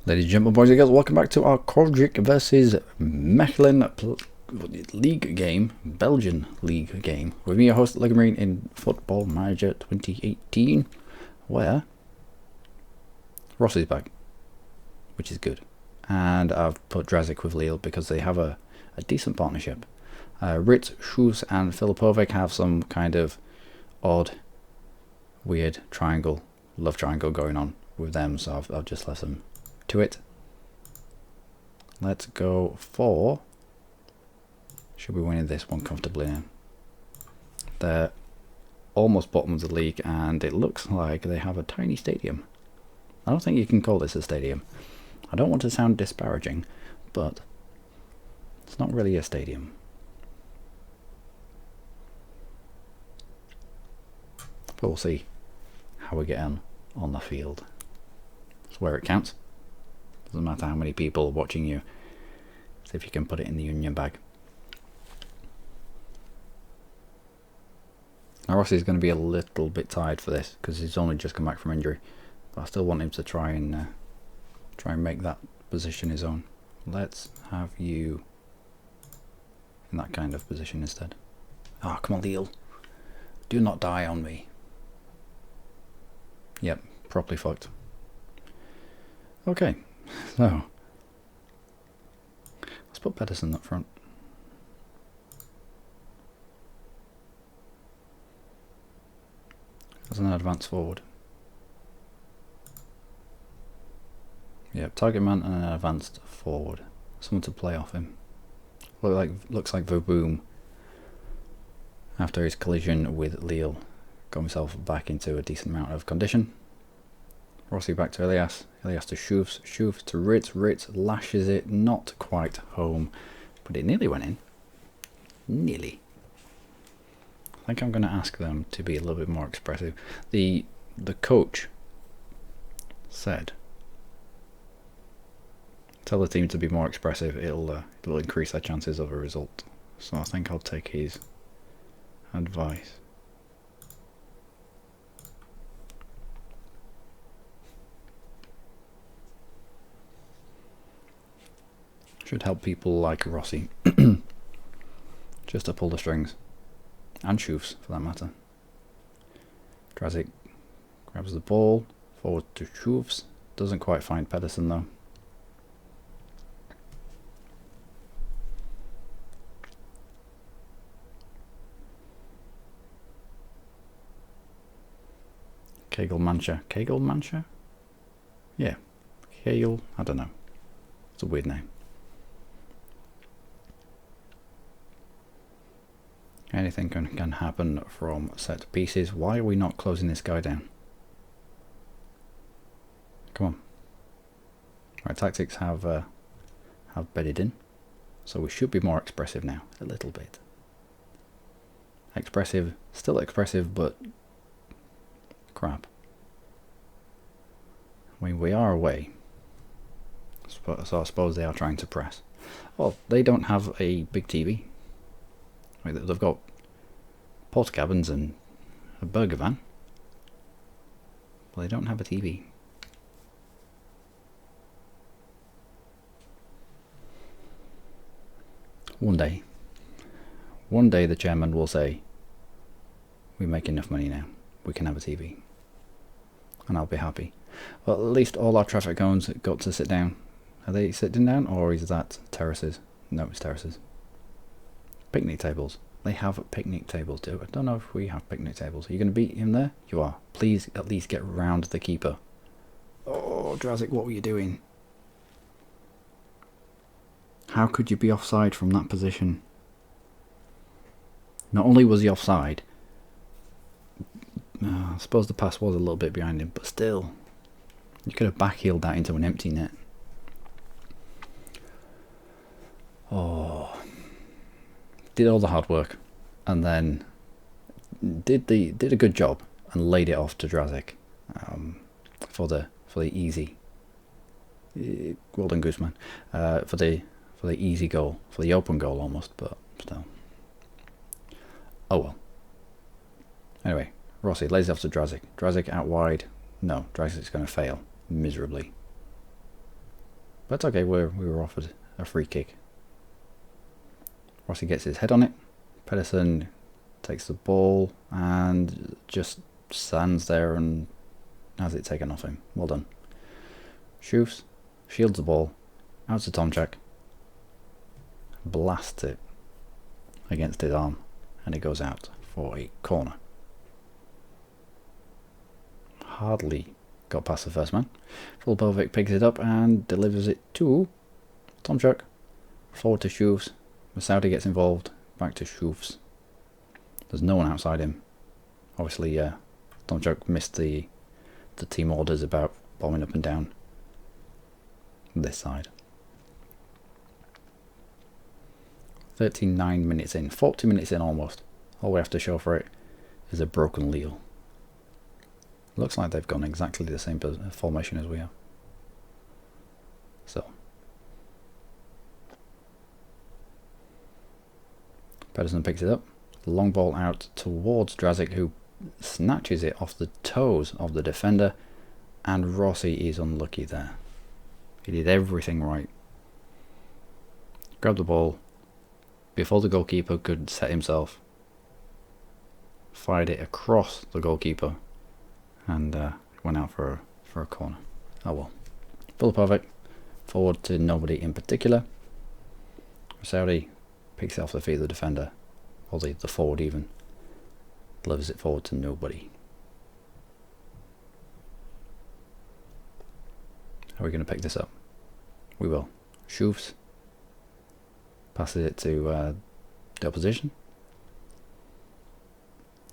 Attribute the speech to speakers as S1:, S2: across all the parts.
S1: Ladies and gentlemen, boys and girls, welcome back to our Kortrijk versus Mechelen league game, Belgian league game. With me, your host, Luckymarine, in Football Manager 2018, where Rossi's back, which is good. And I've put Drazik with Lille because they have a decent partnership. Ritz, Schuss and Filipovic have some kind of odd, weird triangle, love triangle going on with them, so I've just left them to it. Let's go for, should be winning this one comfortably now. They're almost bottom of the league and it looks like they have a tiny stadium. I don't think you can call this a stadium. I don't want to sound disparaging, but it's not really a stadium. But we'll see how we get on the field. That's where it counts. Doesn't matter how many people are watching you. See if you can put it in the union bag. Now Rossi's going to be a little bit tired for this because he's only just come back from injury. But I still want him to try and make that position his own. Let's have you in that kind of position instead. Ah, come on, Lille. Do not die on me. Yep, properly fucked. Okay. So, let's put Pedersen up front. As an advance forward. Yep, target man and an advanced forward. Someone to play off him. Looks like Verboom, after his collision with Lille, got himself back into a decent amount of condition. Rossi back to Elias, Elias to Schuss, Schuss to Ritz, Ritz lashes it, not quite home, but it nearly went in. Nearly. I think I'm going to ask them to be a little bit more expressive. The coach said, tell the team to be more expressive, it'll increase their chances of a result. So I think I'll take his advice. Should help people like Rossi just to pull the strings, and Schuss for that matter. Drazik grabs the ball, forward to Schuss, doesn't quite find Pedersen though. Kegelmancha? Yeah, Kegel, I don't know, it's a weird name. Anything can happen from set pieces. Why are we not closing this guy down? Come on. Right, tactics have bedded in, so we should be more expressive now, a little bit. Expressive, still expressive, but crap. I mean, we are away, so I suppose they are trying to press. Well, they don't have a big TV. I mean, they've got porta cabins and a burger van, but they don't have a TV. One day the chairman will say, we make enough money now, we can have a TV, and I'll be happy. Well, at least all our traffic cones got to sit down. Are they sitting down, or is that terraces? No, it's terraces. Picnic tables. They have picnic tables too. I don't know if we have picnic tables. Are you going to beat him there? You are. Please at least get round the keeper. Oh, Drazik, what were you doing? How could you be offside from that position? Not only was he offside, I suppose the pass was a little bit behind him, but still, you could have backheeled that into an empty net. Oh. Did all the hard work and then did a good job and laid it off to Drazik for the easy. Well done, Guzman. For the easy goal, for the open goal almost, but still. Oh well. Anyway, Rossi lays it off to Drazik. Drazik out wide. No, Drazik's going to fail miserably. But it's okay, we were offered a free kick. Rossi gets his head on it. Pedersen takes the ball and just stands there and has it taken off him. Well done. Shoots, shields the ball, out to Tomczak, blasts it against his arm, and it goes out for a corner. Hardly got past the first man. Filipovic picks it up and delivers it to Tomczak. Forward to Schoofs. Masaudi gets involved. Back to Schoofs. There's no one outside him. Obviously, Tomczak missed the team orders about bombing up and down this side. 39 minutes in. 40 minutes in almost. All we have to show for it is a broken Lille. Looks like they've gone exactly the same formation as we have. So. Pedersen picks it up. Long ball out towards Dražić, who snatches it off the toes of the defender. And Rossi is unlucky there. He did everything right. Grabbed the ball before the goalkeeper could set himself. Fired it across the goalkeeper. And went out for a corner. Oh well. Filipovic forward to nobody in particular. Saudi picks it off the feet of the defender, or the forward even. Delivers it forward to nobody. How are we going to pick this up? We will. Schoofs passes it to the opposition.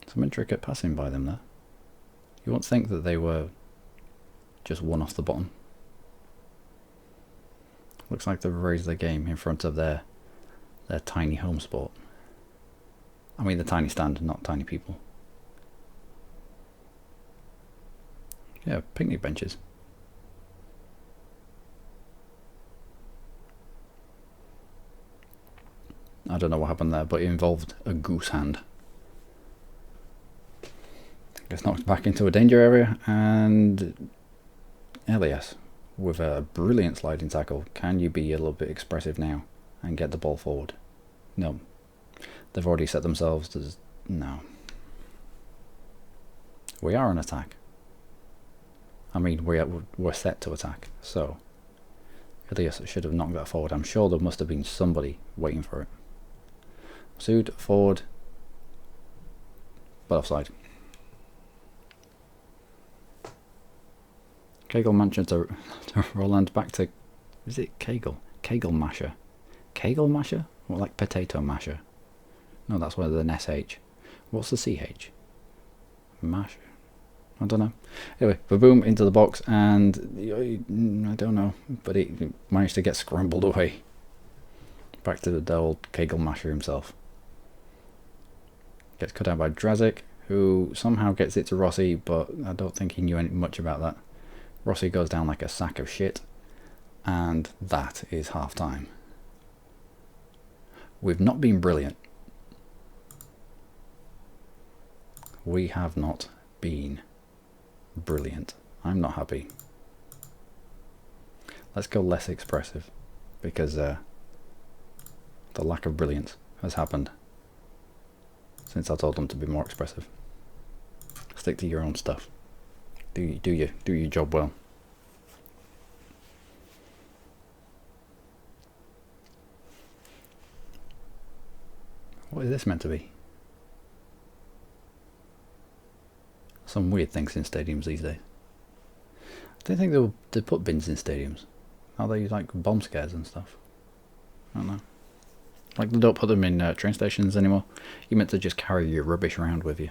S1: Some intricate passing by them there. You won't think that they were just one off the bottom. Looks like they've raised their game in front of their tiny home sport. I mean the tiny stand, not tiny people. Yeah, picnic benches. I don't know what happened there, but it involved a goose hand. Gets knocked back into a danger area, and Elias with a brilliant sliding tackle. Can you be a little bit expressive now and get the ball forward? No. They've already set themselves to... No. We are on attack. I mean, we're set to attack, so Elias should have knocked that forward. I'm sure there must have been somebody waiting for it. Masoud forward, but offside. Kegel Mancher to Roland, back to... Is it Kegel? Kegel Masher. Kegel Masher? Or like potato masher? No, that's with an SH. What's the CH? Masher? I don't know. Anyway, boom into the box, and I don't know, but he managed to get scrambled away. Back to the old Kegel Masher himself. Gets cut out by Dražić, who somehow gets it to Rossi, but I don't think he knew much about that. Rossi goes down like a sack of shit, and that is half time. We've not been brilliant. We have not been brilliant. I'm not happy. Let's go less expressive, because the lack of brilliance has happened since I told them to be more expressive. Stick to your own stuff. Do your job well. What is this meant to be? Some weird things in stadiums these days. I don't think they put bins in stadiums. Are they like bomb scares and stuff? I don't know. Like they don't put them in train stations anymore. You're meant to just carry your rubbish around with you.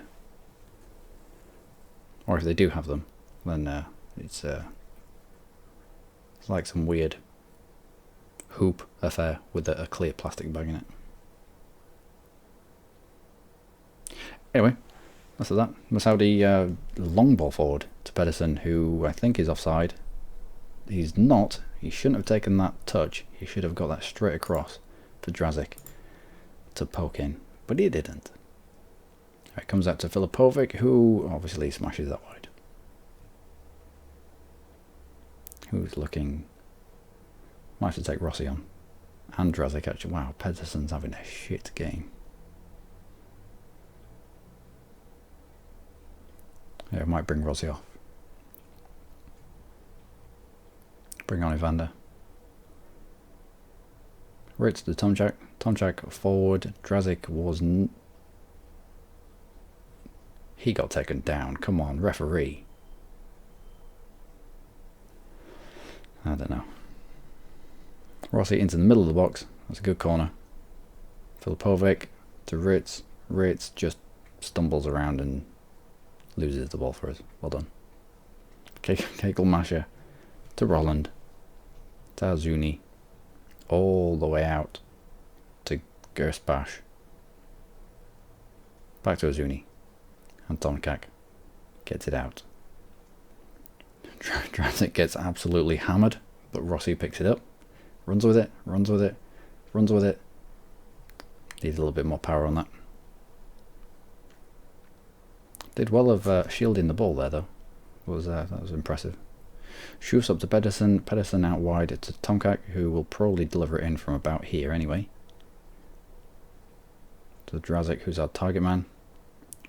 S1: Or if they do have them, then it's like some weird hoop affair with a clear plastic bag in it. Anyway, that's that. Masaudi long ball forward to Pedersen, who I think is offside. He's not. He shouldn't have taken that touch. He should have got that straight across for Dražić to poke in, but he didn't. It comes out to Filipovic, who obviously smashes that wide. Who's looking Might have to take Rossi on. And Drazik actually. Wow, Pedersen's having a shit game. Yeah, might bring Rossi off. Bring on Evander. Ritz to Tomczak. Tomczak forward. Drazik was... He got taken down. Come on, referee. I don't know. Rossi into the middle of the box. That's a good corner. Filipovic to Ritz. Ritz just stumbles around and loses the ball for us. Well done. Kegelmascher to Roland. To Azuni. All the way out to Gersbach. Back to Azuni. And Tomczak gets it out. Drazik gets absolutely hammered, but Rossi picks it up. Runs with it, runs with it, runs with it. Needs a little bit more power on that. Did well of shielding the ball there though. That was impressive. Shoots up to Pedersen. Pedersen out wide to Tomczak, who will probably deliver it in from about here anyway. To Drazik, who's our target man.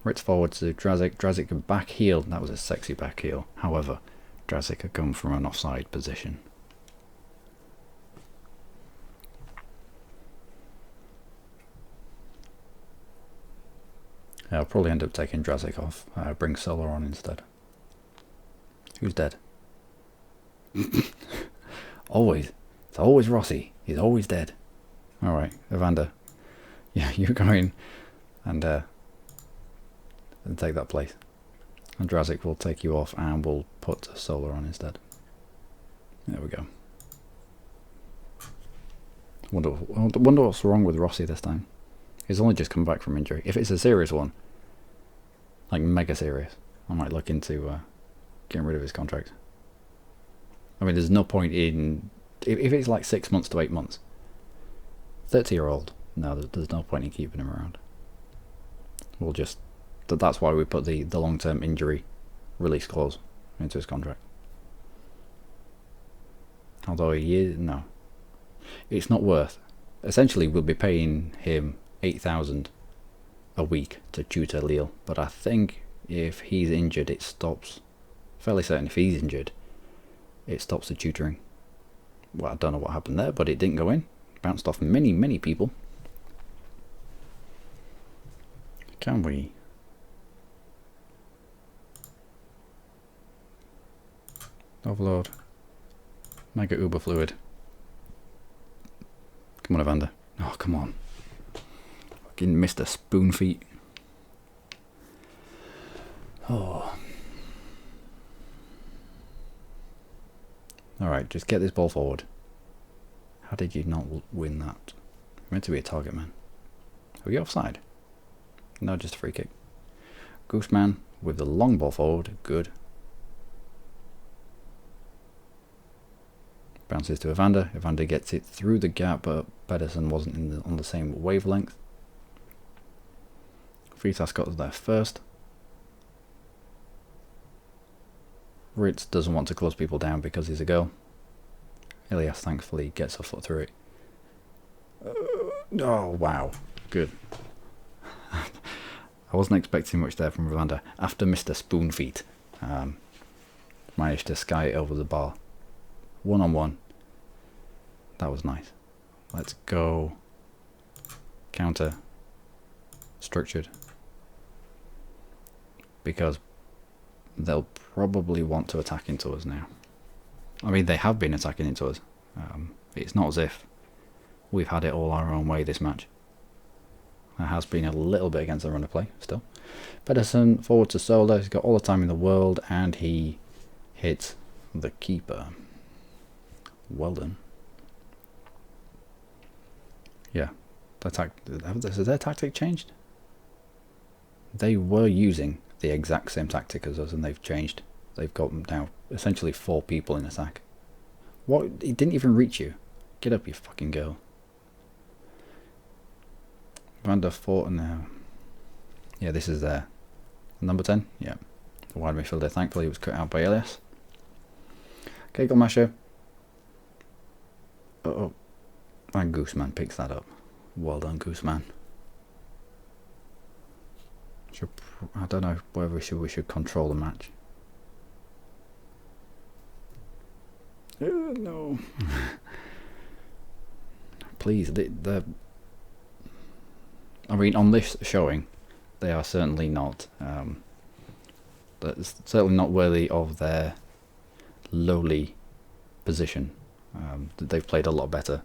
S1: Ritz forward to Drazik. Drazik back heel. That was a sexy back heel. However, Drazik had come from an offside position. I'll probably end up taking Drazik off. Bring Solar on instead. Who's dead? Always. It's always Rossi. He's always dead. Alright, Evander. Yeah, you go in and take that place. And Drazik will take you off and we'll put Solar on instead. There we go. Wonder what's wrong with Rossi this time. He's only just come back from injury. If it's a serious one, like mega serious, I might look into getting rid of his contract. I mean, there's no point in... If it's like 6 months to 8 months, 30-year-old, no, there's no point in keeping him around. We'll just... That's why we put the long-term injury release clause into his contract. Although he is... No. It's not worth... Essentially, we'll be paying him 8,000 a week to tutor Lille, but I think if he's injured it stops. Fairly certain if he's injured it stops the tutoring. Well, I don't know what happened there, but it didn't go in. Bounced off many people. Can we overload mega uber fluid? Come on, Evander. Oh, come on. Fucking Mr. Spoonfeet. Oh. Alright, just get this ball forward. How did you not win that? Meant to be a target man. Are we offside? No, just a free kick. Gooseman with the long ball forward. Good. Bounces to Evander. Evander gets it through the gap, but Pedersen wasn't on the same wavelength. Fritas got there first. Ritz doesn't want to close people down because he's a girl. Elias thankfully gets a foot through it. Oh, wow. Good. I wasn't expecting much there from Evander. After Mr. Spoonfeet managed to sky it over the bar. 1-on-1. That was nice. Let's go. Counter. Structured. Because they'll probably want to attack into us now. I mean, they have been attacking into us. It's not as if we've had it all our own way this match. There has been a little bit against the run of play still. Pedersen forward to Sola. He's got all the time in the world and he hits the keeper. Well done. Yeah. Has their tactic changed? They were using the exact same tactic as us and they've changed. They've got now essentially 4 people in attack. What? It didn't even reach you. Get up, you fucking girl. Van der Voort now. Yeah, this is their number 10. Yeah. The wide midfielder. Thankfully it was cut out by Elias. Kegelmascher. Oh, and Gooseman picks that up. Well done, Gooseman. I don't know whether we should control the match. No. Please, I mean, on this showing, they are certainly not. That's certainly not worthy of their lowly position. They've played a lot better.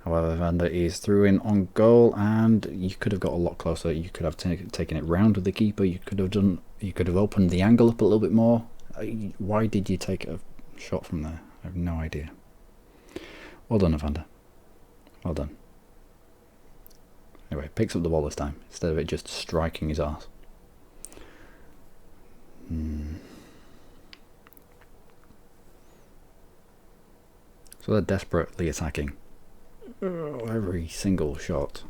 S1: However, Vander is through in on goal, and you could have got a lot closer. You could have taken it round with the keeper. You could have opened the angle up a little bit more. Why did you take a shot from there? I have no idea. Well done, Evander. Well done. Anyway, picks up the ball this time instead of it just striking his arse. So they're desperately attacking. Every single shot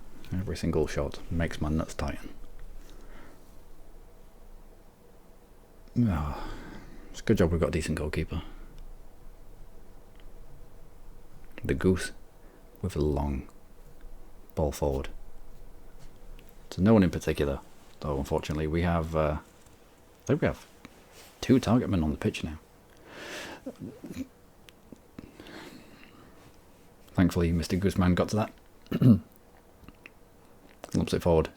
S1: makes my nuts tighten. Oh, it's a good job we've got a decent goalkeeper. The Goose with a long ball forward. To no one in particular, though. Unfortunately, we have. I think we have 2 target men on the pitch now. Thankfully, Mr. Gooseman got to that. Lumps it forward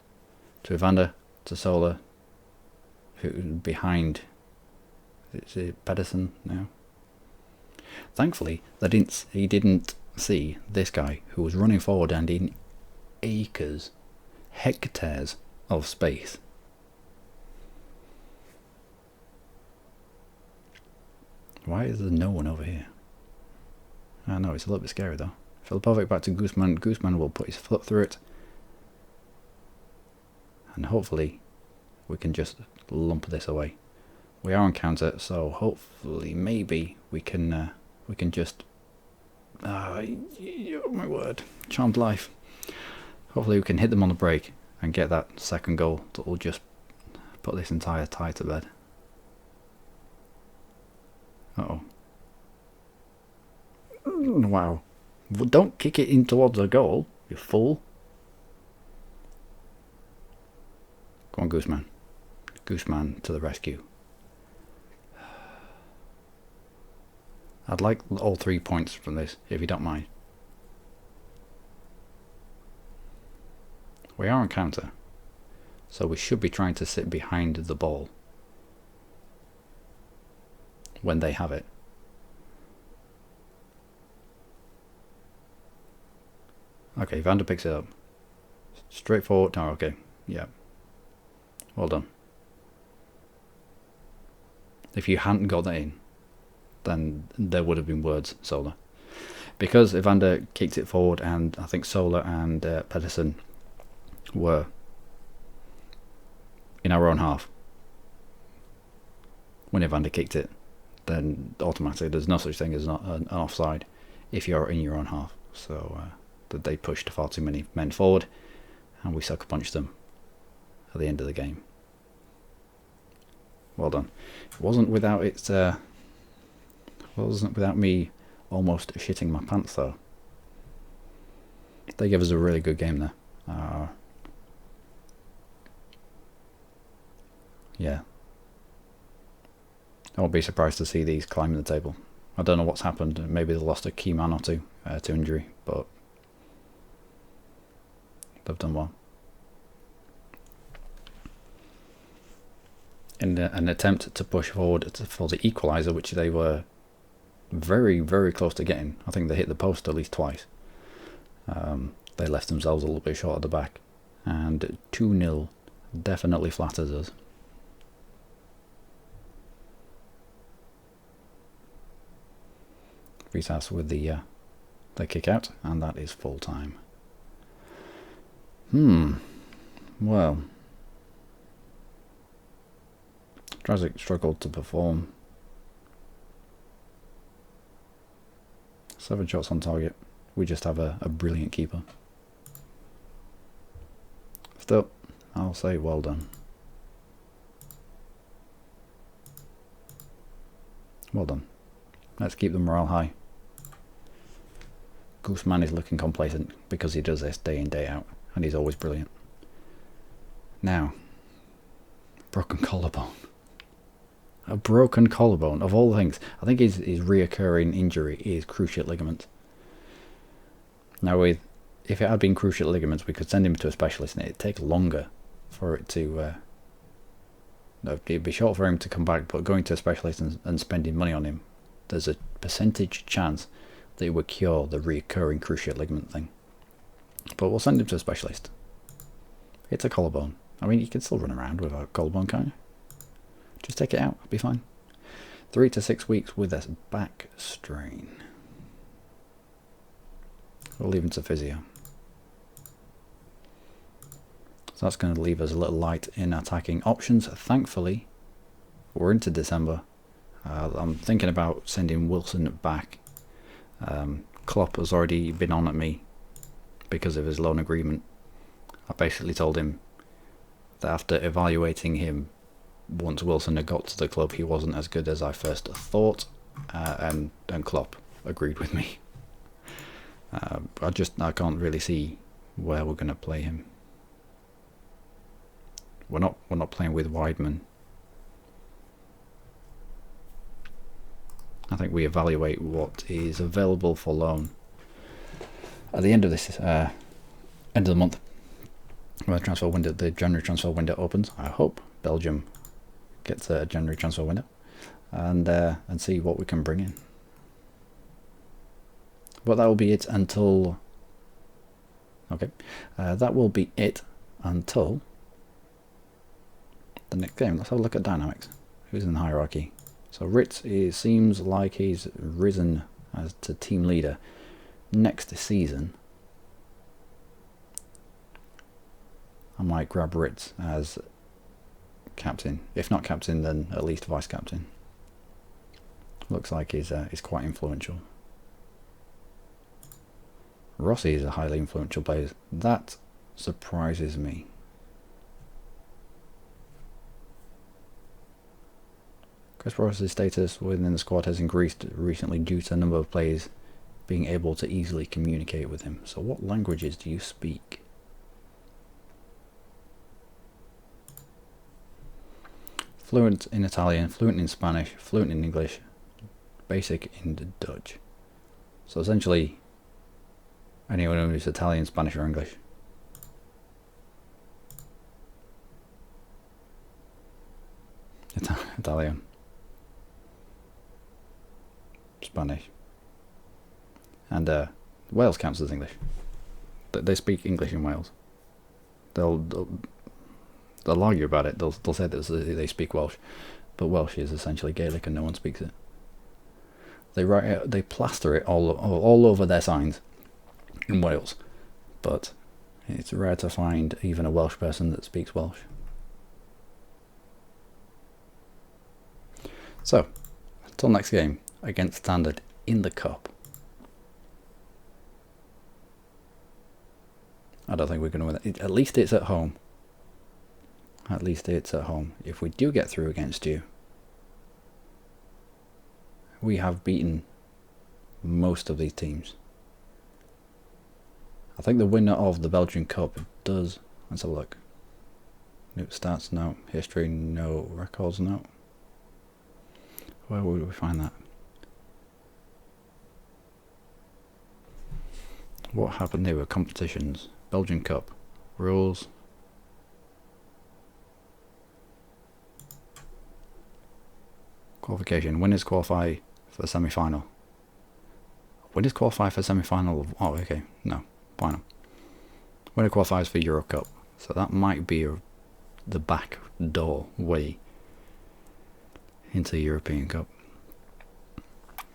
S1: to Evander, to Solar, who's behind. Is it Pedersen now? Thankfully, he didn't see this guy who was running forward and in acres, hectares of space. Why is there no one over here? I know, it's a little bit scary though. Filipovic back to Gooseman. Gooseman will put his foot through it. And hopefully we can just lump this away. We are on counter, so hopefully maybe we can just... oh my word. Charmed life. Hopefully we can hit them on the break and get that second goal that will just put this entire tie to bed. Uh-oh. Wow. Well, don't kick it in towards the goal, you fool. Go on, Gooseman. Gooseman to the rescue. I'd like all 3 points from this, if you don't mind. We are on counter, so we should be trying to sit behind the ball when they have it. Okay, Vander picks it up. Straightforward. Oh, okay. Yeah. Well done. If you hadn't got that in, then there would have been words, Solar. Because Evander kicked it forward, and I think Solar and Pedersen were in our own half when Evander kicked it, then automatically there's no such thing as an offside if you're in your own half. So that they pushed far too many men forward, and we sucker punched them at the end of the game. Well done. It wasn't without me almost shitting my pants though. They gave us a really good game there. Yeah. I won't be surprised to see these climbing the table. I don't know what's happened. Maybe they lost a key man or two to injury, but they've done well. In an attempt to push forward for the equaliser, which they were very, very close to getting. I think they hit the post at least twice. They left themselves a little bit short at the back. And 2-0 definitely flatters us. Fritas with the kick out, and that is full time. Well, Drazic struggled to perform. 7 shots on target. We just have a brilliant keeper. Still, I'll say well done. Well done. Let's keep the morale high. Gooseman is looking complacent because he does this day in, day out, and he's always brilliant. Now, broken collarbone. A broken collarbone, of all things. I think his reoccurring injury is cruciate ligament. Now, if it had been cruciate ligaments, we could send him to a specialist, and it'd take longer for it to... it'd be short for him to come back, but going to a specialist and spending money on him, there's a percentage chance that it would cure the reoccurring cruciate ligament thing. But we'll send him to a specialist. It's a collarbone. I mean, you can still run around with a collarbone, can't you? Just take it out, it'll be fine. 3 to 6 weeks with a back strain. We'll leave him to physio. So that's going to leave us a little light in attacking options. Thankfully, we're into December. I'm thinking about sending Wilson back. Klopp has already been on at me because of his loan agreement. I basically told him that after evaluating him, once Wilson had got to the club, he wasn't as good as I first thought, and Klopp agreed with me. I can't really see where we're going to play him. We're not playing with Weidman. I think we evaluate what is available for loan at the end of this end of the month, when the January transfer window opens. I hope Belgium gets a January transfer window, and see what we can bring in. But that will be it until. Okay, that will be it until the next game. Let's have a look at dynamics. Who's in the hierarchy? So Ritz seems like he's risen as to team leader next season. I might grab Ritz as captain. If not captain, then at least vice captain. Looks like he's quite influential. Rossi is a highly influential player. That surprises me. Chris Ross's status within the squad has increased recently due to a number of players being able to easily communicate with him. So what languages do you speak? Fluent in Italian, fluent in Spanish, fluent in English, basic in Dutch. So essentially, anyone who's Italian, Spanish or English. Italian. Spanish. And Wales counts as English. They speak English in Wales. They'll argue about it. They'll say that they speak Welsh, but Welsh is essentially Gaelic and no one speaks it. They plaster it all over their signs in Wales, but it's rare to find even a Welsh person that speaks Welsh. So, until next game against Standard in the Cup. I don't think we're going to win it. At least it's at home. At least it's at home. If we do get through against you, we have beaten most of these teams. I think the winner of the Belgian Cup does. Let's have a look. New stats, no. History, no. Records, no. Where would we find that? What happened here with competitions? Belgian Cup. Rules. Qualification. Winners qualify for the semi-final. Winners qualify for semi-final. Oh, okay. No. Final. Winner qualifies for Euro Cup. So that might be the back door way into the European Cup.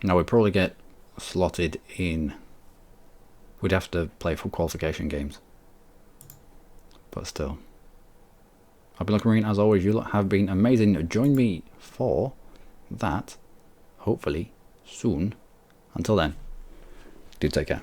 S1: Now we'd probably get slotted in. We'd have to play for qualification games. But still. I've been Luckymarine, as always. You lot have been amazing. Join me for that, hopefully, soon. Until then, do take care.